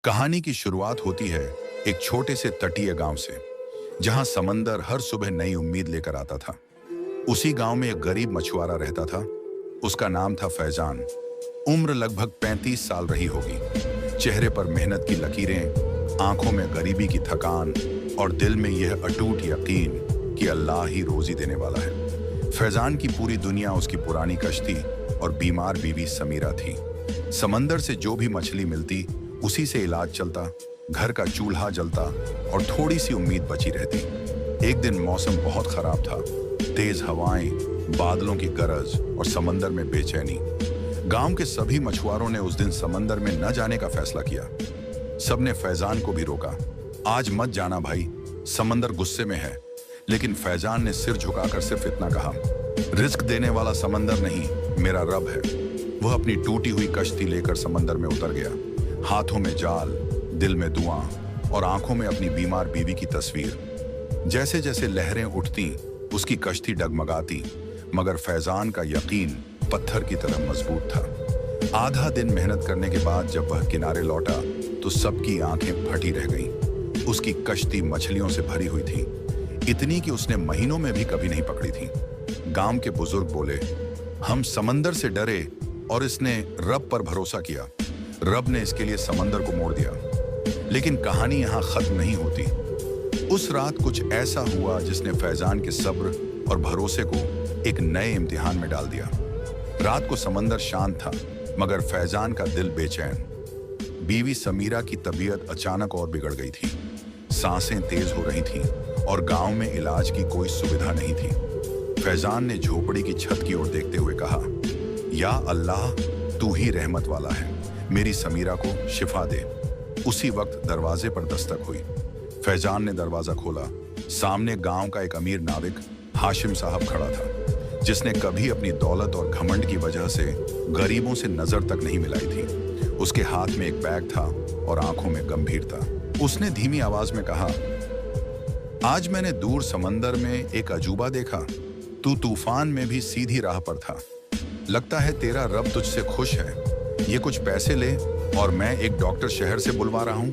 कहानी की शुरुआत होती है एक छोटे से तटीय गांव से, जहां समंदर हर सुबह नई उम्मीद लेकर आता था। उसी गांव में एक गरीब मछुआरा रहता था। उसका नाम था फैजान। उम्र लगभग 35 साल रही होगी। चेहरे पर मेहनत की लकीरें, आंखों में गरीबी की थकान और दिल में यह अटूट यकीन कि अल्लाह ही रोजी देने वाला है। फैजान की पूरी दुनिया उसकी पुरानी कश्ती और बीमार बीवी समीरा थी। समंदर से जो भी मछली मिलती उसी से इलाज चलता, घर का चूल्हा जलता और थोड़ी सी उम्मीद बची रहती। एक दिन मौसम बहुत खराब था। तेज हवाएं, बादलों की गरज और समंदर में बेचैनी। गांव के सभी मछुआरों ने उस दिन समंदर में न जाने का फैसला किया। सबने फैजान को भी रोका, आज मत जाना भाई, समंदर गुस्से में है। लेकिन फैजान ने सिर झुकाकर सिर्फ इतना कहा, रिस्क देने वाला समंदर नहीं, मेरा रब है। वह अपनी टूटी हुई कश्ती लेकर समंदर में उतर गया। हाथों में जाल, दिल में दुआ और आंखों में अपनी बीमार बीवी की तस्वीर। जैसे जैसे लहरें उठती उसकी कश्ती डगमगाती, मगर फैजान का यकीन पत्थर की तरह मजबूत था। आधा दिन मेहनत करने के बाद जब वह किनारे लौटा तो सबकी आंखें फटी रह गईं। उसकी कश्ती मछलियों से भरी हुई थी, इतनी कि उसने महीनों में भी कभी नहीं पकड़ी थी। गांव के बुजुर्ग बोले, हम समंदर से डरे और इसने रब पर भरोसा किया। रब ने इसके लिए समंदर को मोड़ दिया। लेकिन कहानी यहां खत्म नहीं होती। उस रात कुछ ऐसा हुआ जिसने फैजान के सब्र और भरोसे को एक नए इम्तिहान में डाल दिया। रात को समंदर शांत था, मगर फैजान का दिल बेचैन। बीवी समीरा की तबीयत अचानक और बिगड़ गई थी। सांसें तेज हो रही थीं और गांव में इलाज की कोई सुविधा नहीं थी। फैजान ने झोपड़ी की छत की ओर देखते हुए कहा, या अल्लाह, तू ही रहमत वाला है, मेरी समीरा को शिफा दे। उसी वक्त दरवाजे पर दस्तक हुई। फैजान ने दरवाजा खोला। सामने गांव का एक अमीर नाविक हाशिम साहब खड़ा था, जिसने कभी अपनी दौलत और घमंड की वजह से गरीबों से नजर तक नहीं मिलाई थी। उसके हाथ में एक बैग था और आंखों में गंभीरता। उसने धीमी आवाज में कहा, आज मैंने दूर समंदर में एक अजूबा देखा। तू तूफान में भी सीधी राह पर था। लगता है तेरा रब तुझसे खुश है। ये कुछ पैसे ले और मैं एक डॉक्टर शहर से बुलवा रहा हूं,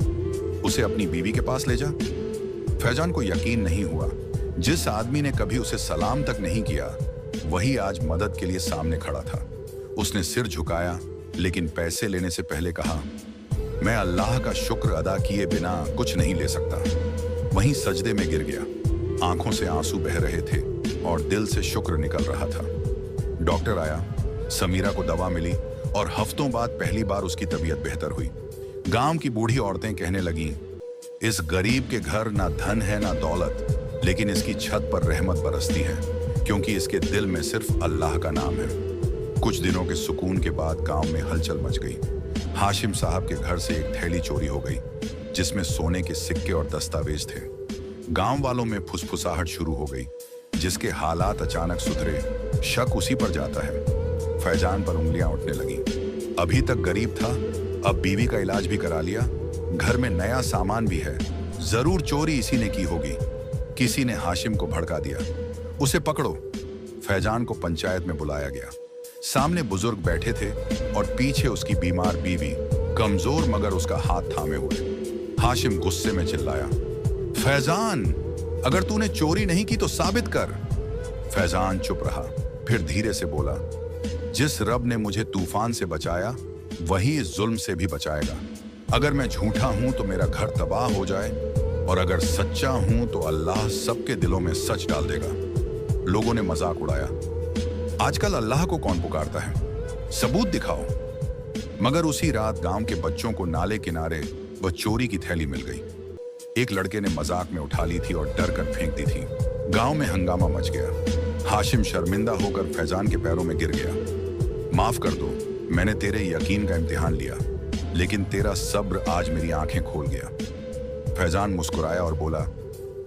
उसे अपनी बीवी के पास ले जा। फैजान को यकीन नहीं हुआ। जिस आदमी ने कभी उसे सलाम तक नहीं किया, वही आज मदद के लिए सामने खड़ा था। उसने सिर झुकाया, लेकिन पैसे लेने से पहले कहा, मैं अल्लाह का शुक्र अदा किए बिना कुछ नहीं ले सकता। वहीं सजदे में गिर गया। आंखों से आंसू बह रहे थे और दिल से शुक्र निकल रहा था। डॉक्टर आया, समीरा को दवा मिली और हफ्तों बाद पहली बार उसकी तबीयत बेहतर हुई। गांव की बूढ़ी औरतें कहने लगीं, इस गरीब के घर ना धन है ना दौलत, लेकिन इसकी छत पर रहमत बरसती है, क्योंकि इसके दिल में सिर्फ अल्लाह का नाम है। कुछ दिनों के सुकून के बाद गांव में हलचल मच गई। हाशिम साहब के घर से एक थैली चोरी हो गई, जिसमें सोने के सिक्के और दस्तावेज थे। गांव वालों में फुसफुसाहट शुरू हो गई। जिसके हालात अचानक सुधरे, शक उसी पर जाता है। फैजान पर उंगलियां उठने लगी। अभी तक गरीब था, अब बीवी का इलाज भी करा लिया, घर में नया सामान भी है। जरूर चोरी इसी ने की होगी। किसी ने हाशिम को भड़का दिया। उसे पकड़ो। फैजान को पंचायत में बुलाया गया। सामने बुजुर्ग बैठे थे और पीछे उसकी बीमार बीवी, कमजोर मगर उसका हाथ थामे हुए। हाशिम गुस्से में चिल्लाया, फैजान, अगर तूने चोरी नहीं की तो साबित कर। फैजान चुप रहा, फिर धीरे से बोला, जिस रब ने मुझे तूफान से बचाया, वही इस जुल्म से भी बचाएगा। अगर मैं झूठा हूं तो मेरा घर तबाह हो जाए, और अगर सच्चा हूं तो अल्लाह सबके दिलों में सच डाल देगा। लोगों ने मजाक उड़ाया, आजकल अल्लाह को कौन पुकारता है, सबूत दिखाओ। मगर उसी रात गांव के बच्चों को नाले किनारे वह चोरी की थैली मिल गई। एक लड़के ने मजाक में उठा ली थी और डर कर फेंक दी थी। गांव में हंगामा मच गया। हाशिम शर्मिंदा होकर फैजान के पैरों में गिर गया। माफ कर दो, मैंने तेरे यकीन का इम्तिहान लिया, लेकिन तेरा सब्र आज मेरी आंखें खोल गया। फैजान मुस्कुराया और बोला,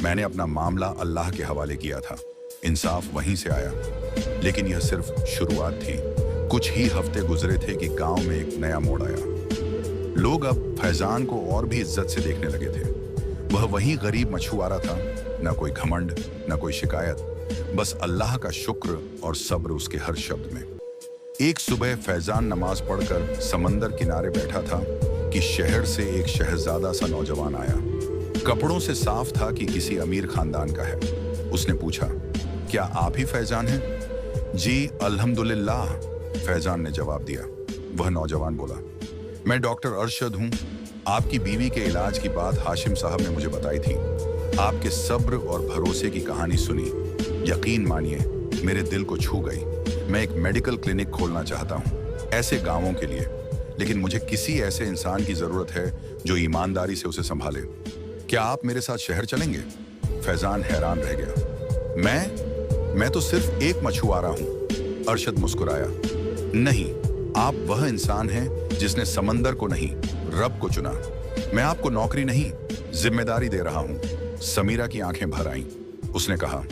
मैंने अपना मामला अल्लाह के हवाले किया था, इंसाफ वहीं से आया। लेकिन यह सिर्फ शुरुआत थी। कुछ ही हफ्ते गुजरे थे कि गांव में एक नया मोड़ आया। लोग अब फैजान को और भी इज्जत से देखने लगे थे। वह वही गरीब मछुआरा था, न कोई घमंड, न कोई शिकायत, बस अल्लाह का शुक्र और सब्र उसके हर शब्द में। एक सुबह फैजान नमाज पढ़कर समंदर किनारे बैठा था कि शहर से एक शहजादा सा नौजवान आया। कपड़ों से साफ था कि किसी अमीर खानदान का है। उसने पूछा, क्या आप ही फैजान हैं? जी अल्हम्दुलिल्लाह, फैजान ने जवाब दिया। वह नौजवान बोला, मैं डॉक्टर अरशद हूँ। आपकी बीवी के इलाज की बात हाशिम साहब ने मुझे बताई थी। आपके सब्र और भरोसे की कहानी सुनी, यकीन मानिए मेरे दिल को छू गई। मैं एक मेडिकल क्लिनिक खोलना चाहता हूँ ऐसे गांवों के लिए, लेकिन मुझे किसी ऐसे इंसान की जरूरत है जो ईमानदारी से उसे संभाले। क्या आप मेरे साथ शहर चलेंगे? फैजान हैरान रह गया। मैं तो सिर्फ एक मछुआरा हूँ। अरशद मुस्कुराया। नहीं, आप वह इंसान हैं जिसने समंदर को नहीं, रब को चुना। मैं आपको नौकरी नहीं, जिम्मेदारी दे रहा हूँ। समीरा की आंखें भर आईं। उसने कहा,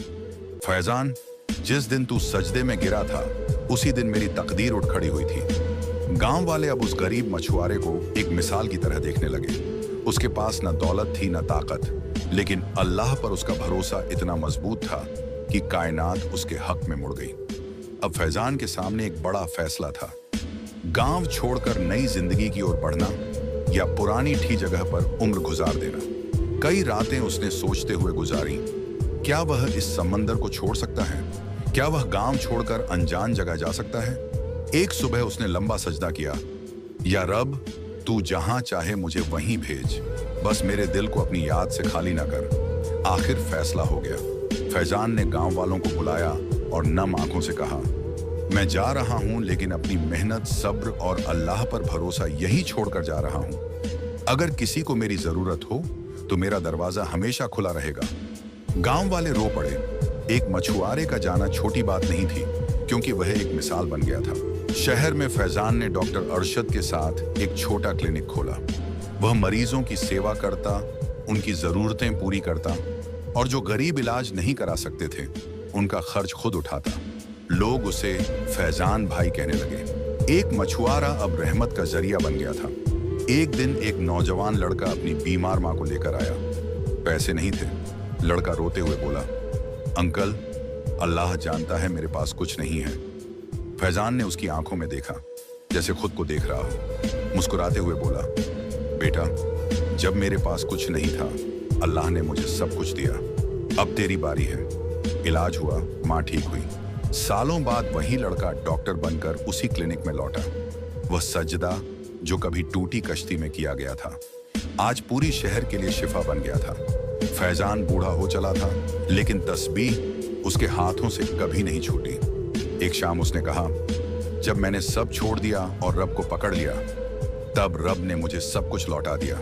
फैजान, जिस दिन तू सजदे में गिरा था उसी दिन मेरी तकदीर उठ खड़ी हुई थी। गांव वाले अब उस गरीब मछुआरे को एक मिसाल की तरह देखने लगे। उसके पास न दौलत थी न ताकत, लेकिन अल्लाह पर उसका भरोसा इतना मजबूत था कि कायनात उसके हक में मुड़ गई। अब फैजान के सामने एक बड़ा फैसला था, गांव छोड़कर नई जिंदगी की ओर बढ़ना या पुरानी ठी जगह पर उम्र गुजार देना। कई रातें उसने सोचते हुए गुजारी, क्या वह इस समंदर को छोड़ सकता है? क्या वह गांव छोड़कर अनजान जगह जा सकता है? एक सुबह उसने लंबा सजदा किया, या रब, तू जहां चाहे मुझे वहीं भेज, बस मेरे दिल को अपनी याद से खाली ना कर। आखिर फैसला हो गया। फैजान ने गांव वालों को बुलाया और नम आंखों से कहा, मैं जा रहा हूं, लेकिन अपनी मेहनत, सब्र और अल्लाह पर भरोसा यही छोड़कर जा रहा हूं। अगर किसी को मेरी जरूरत हो तो मेरा दरवाजा हमेशा खुला रहेगा। गांव वाले रो पड़े। एक मछुआरे का जाना छोटी बात नहीं थी, क्योंकि वह एक मिसाल बन गया था। शहर में फैजान ने डॉक्टर अरशद के साथ एक छोटा क्लिनिक खोला। वह मरीजों की सेवा करता, उनकी जरूरतें पूरी करता, और जो गरीब इलाज नहीं करा सकते थे उनका खर्च खुद उठाता। लोग उसे फैजान भाई कहने लगे। एक मछुआरा अब रहमत का जरिया बन गया था। एक दिन एक नौजवान लड़का अपनी बीमार मां को लेकर आया। पैसे नहीं थे। लड़का रोते हुए बोला, अंकल, अल्लाह जानता है मेरे पास कुछ नहीं है। फैजान ने उसकी आंखों में देखा, जैसे खुद को देख रहा हो। मुस्कुराते हुए बोला, बेटा, जब मेरे पास कुछ नहीं था अल्लाह ने मुझे सब कुछ दिया। अब तेरी बारी है। इलाज हुआ, माँ ठीक हुई। सालों बाद वही लड़का डॉक्टर बनकर उसी क्लिनिक में लौटा। वह सजदा जो कभी टूटी कश्ती में किया गया था, आज पूरी शहर के लिए शिफा बन गया था। फैजान बूढ़ा हो चला था, लेकिन तस्बीह उसके हाथों से कभी नहीं छूटी। एक शाम उसने कहा, जब मैंने सब छोड़ दिया और रब को पकड़ लिया, तब रब ने मुझे सब कुछ लौटा दिया।